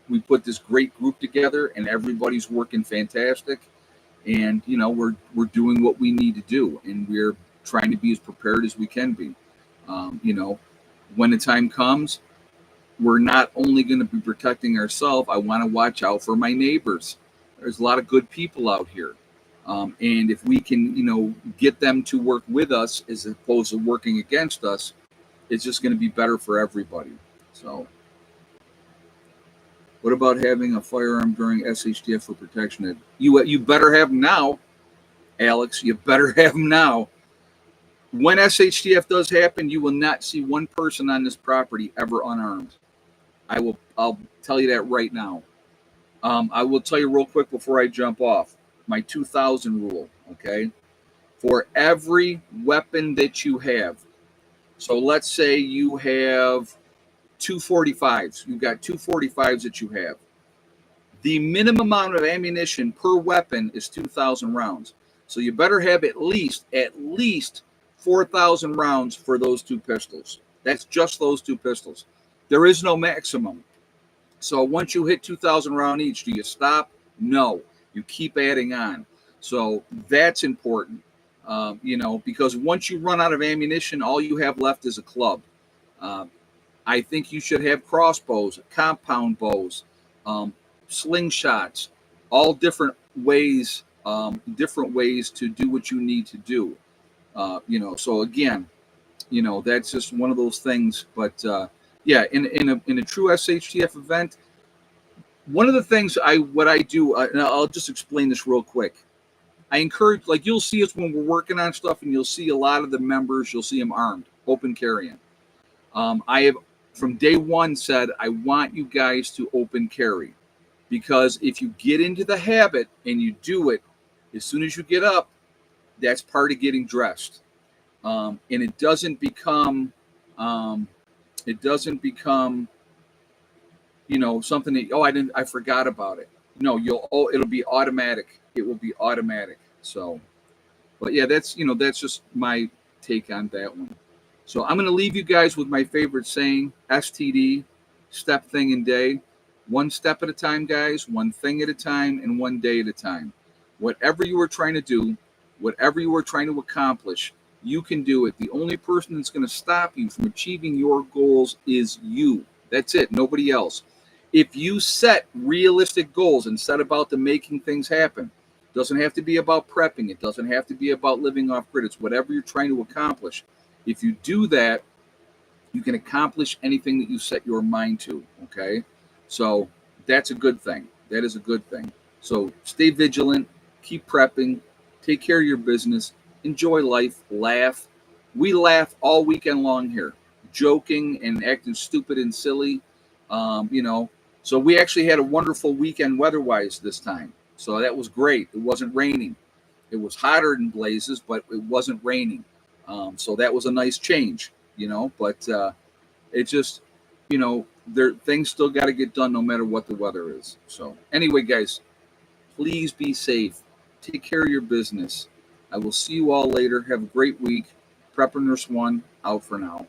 we put this great group together, and everybody's working fantastic. And we're doing what we need to do, and we're trying to be as prepared as we can be. When the time comes, we're not only going to be protecting ourselves. I want to watch out for my neighbors. There's a lot of good people out here, and if we can, get them to work with us as opposed to working against us, it's just going to be better for everybody. So, what about having a firearm during SHTF for protection? You better have them now, Alex. You better have them now. When SHTF does happen, you will not see one person on this property ever unarmed. I'll tell you that right now. I will tell you real quick before I jump off. My 2000 rule, okay? For every weapon that you have, so let's say you have 245s. You've got 245s that you have. The minimum amount of ammunition per weapon is 2,000 rounds. So you better have at least 4,000 rounds for those two pistols. That's just those two pistols. There is no maximum. So once you hit 2,000 round each, do you stop? No. You keep adding on. So that's important, because once you run out of ammunition, all you have left is a club. I think you should have crossbows, compound bows, slingshots, all different ways to do what you need to do. So again, that's just one of those things. But yeah, in a true SHTF event, one of the things what I do, and I'll just explain this real quick. I encourage, like you'll see us when we're working on stuff, and you'll see a lot of the members, you'll see them armed, open carrying. I have from day one said, I want you guys to open carry, because if you get into the habit and you do it, as soon as you get up, that's part of getting dressed. And it doesn't become, something that, I forgot about it. No, it'll be automatic. It will be automatic. So, but yeah, that's just my take on that one. So I'm going to leave you guys with my favorite saying, STD, step, thing, and day. One step at a time, guys, one thing at a time, and one day at a time. Whatever you are trying to do, whatever you are trying to accomplish, you can do it. The only person that's going to stop you from achieving your goals is you. That's it. Nobody else. If you set realistic goals and set about to making things happen, it doesn't have to be about prepping. It doesn't have to be about living off grid. It's whatever you're trying to accomplish. If you do that, you can accomplish anything that you set your mind to. Okay. So that's a good thing. That is a good thing. So stay vigilant, keep prepping, take care of your business, enjoy life, laugh. We laugh all weekend long here, joking and acting stupid and silly. So we actually had a wonderful weekend weather-wise this time. So that was great. It wasn't raining. It was hotter than blazes, but it wasn't raining. So that was a nice change, but it just, things still got to get done no matter what the weather is. So anyway, guys, please be safe. Take care of your business. I will see you all later. Have a great week. Prepper Nurse 1 out for now.